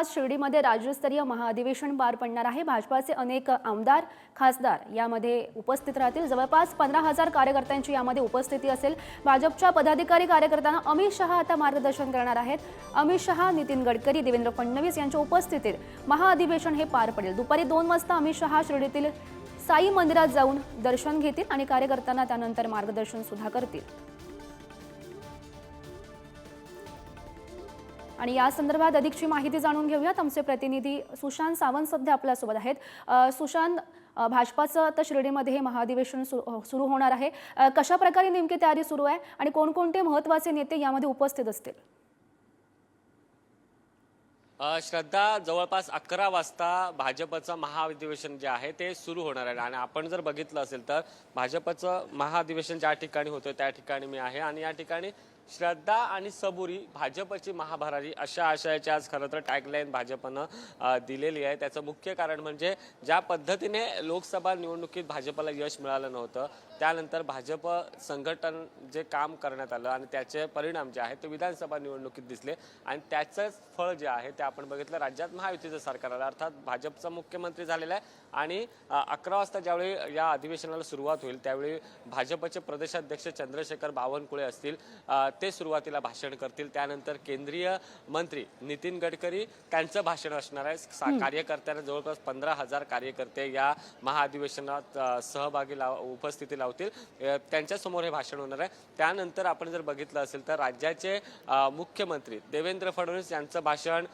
आज शिर्डीमध्ये राज्यस्तरीय महाअधिवेशन पार पडणार आहे। भाजपाचे अनेक आमदार, खासदार यामध्ये उपस्थित राहतील। जवळपास 15,000 कार्यकर्त्यांची यामध्ये उपस्थिती असेल। भाजपच्या पदाधिकारी कार्यकर्त्यांना अमित शहा आता मार्गदर्शन करणार आहेत। अमित शहा, नितीन गडकरी, देवेंद्र फडणवीस यांच्या उपस्थितीत महाअधिवेशन हे पार पडेल। दुपारी 2 वाजता अमित शहा शिर्डीतील साई मंदिरात जाऊन दर्शन घेतील आणि कार्यकर्त्यांना त्यानंतर मार्गदर्शन सुद्धा करतील। आणि या संदर्भात अधिकची माहिती जाणून घेऊयात। आमचे प्रतिनिधी सुशांत सावंत सध्या आपल्यासोबत आहेत। सुशांत, भाजपाचं आता शिर्डीमध्ये हे महाअधिवेशन सुरू होणार आहे। कशा प्रकारे नेमकी तयारी सुरू आहे आणि कोणकोणते महत्त्वाचे नेते यामध्ये उपस्थित असतील? श्रद्धा, जवळपास 11 वाजता भाजपचं महाअधिवेशन जे आहे ते सुरू होणार आहे आणि आपण जर बघितलं असेल तर भाजपचं महाअधिवेशन ज्या ठिकाणी होतं त्या ठिकाणी मी आहे आणि या ठिकाणी श्रद्धा आणि सबुरी भाजपची महाभरारी अशा आशयाची आज खरं तर टॅगलाईन भाजपनं दिलेली आहे। त्याचं मुख्य कारण म्हणजे ज्या पद्धतीने लोकसभा निवडणुकीत भाजपला यश मिळालं नव्हतं, त्यानंतर भाजप संघटन जे काम करण्यात आलं आणि त्याचे परिणाम जे आहेत ते विधानसभा निवडणुकीत दिसले आणि त्याचंच फळ जे आहे ते आपण बघितलं। राज्यात महायुतीचं सरकार आलं, अर्थात भाजपचा मुख्यमंत्री झालेला आहे आणि 11 वाजता ज्यावेळी या अधिवेशनाला सुरुवात होईल त्यावेळी भाजपचे प्रदेशाध्यक्ष चंद्रशेखर बावनकुळे असतील, ते सुरुवातीला भाषण करतील। त्यानंतर केंद्रीय मंत्री नितीन गडकरी त्यांचं भाषण असणार आहे। कार्यकर्त्यांना जवळपास 15,000 कार्यकर्ते या महाअधिवेशनात सहभागी उपस्थिती लावतील, त्यांच्या समोर हे भाषण होणार आहे। त्यानंतर आपण जर बघितलं असेल तर राज्याचे मुख्यमंत्री देवेंद्र फडणवीस यांचं भाषण,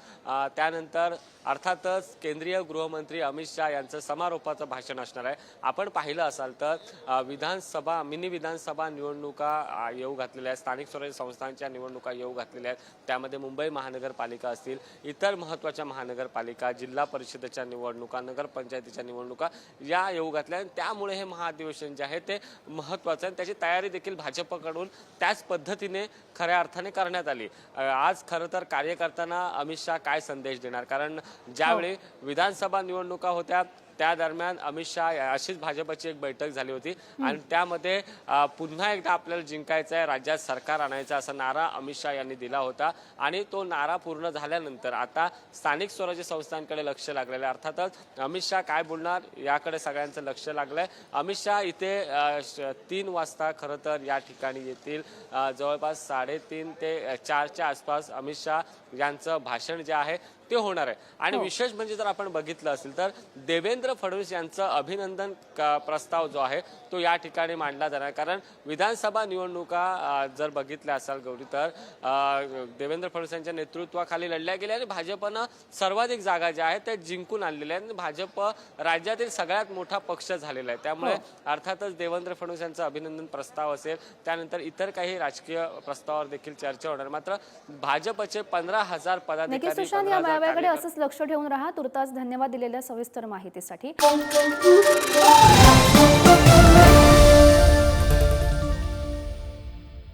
त्यानंतर अर्थातच केंद्रीय गृहमंत्री अमित शहा यांचं समारोपाचं भाषण असणार आहे। आपण पाहिलं असाल तर मिनी विधानसभा निवडणुका येऊ घातलेल्या आहेत, स्थानिक स्वराज्य संस्थांच्या निवडणुका येऊ घातलेल्या आहेत। त्यामध्ये मुंबई महानगरपालिका असतील, इतर महत्त्वाच्या महानगरपालिका, जिल्हा परिषदेच्या निवडणुका, नगरपंचायतीच्या निवडणुका या येऊ घातल्या आणि त्यामुळे हे महाअधिवेशन जे आहे ते महत्त्वाचं आहे। त्याची तयारी देखील भाजपकडून त्याच पद्धतीने खऱ्या अर्थाने करण्यात आली। आज खरं तर कार्यकर्त्यांना अमित शहा काय संदेश देणार, कारण ज्यावेळी विधानसभा निवडणुका होत्या त्या दरम्यान अमित शहा अशीच भाजपची एक बैठक झाली होती आणि त्यामध्ये पुन्हा एकदा आपल्याला जिंकायचं आहे, राज्यात सरकार आणायचं असा नारा अमित शहा यांनी दिला होता आणि तो नारा पूर्ण झाल्यानंतर आता स्थानिक स्वराज्य संस्थांकडे लक्ष लागलेलं आहे। अर्थातच अमित शहा काय बोलणार याकडे सगळ्यांचं लक्ष लागलंय। अमित शहा इथे 3 वाजता खरं तर या ठिकाणी येतील। जवळपास 3:30 ते 4च्या आसपास अमित शहा यांचं भाषण जे आहे ते होणार आहे आणि विशेष म्हणजे जर आपण बघितलं असेल तर देवेंद्र फडणवीस यांचं अभिनंदन प्रस्ताव जो आहे तो या ठिकाणी मांडला जाणार, कारण विधानसभा निवडणुका जर बघितल्या असाल गौरी तर देवेंद्र फडणवीस यांच्या नेतृत्वाखाली लढल्या गेल्या आणि भाजपनं सर्वाधिक जागा ज्या आहेत त्या जिंकून आणलेल्या आहेत। भाजप राज्यातील सगळ्यात मोठा पक्ष झालेला आहे, त्यामुळे अर्थातच देवेंद्र फडणवीस यांचा अभिनंदन प्रस्ताव असेल, त्यानंतर इतर काही राजकीय प्रस्तावावर देखील चर्चा होणार। मात्र भाजपचे 15,000 पदाधिकारी याकडे असंच लक्ष ठेवून राहा। तुर्तास धन्यवाद दिलेल्या सविस्तर माहितीसाठी।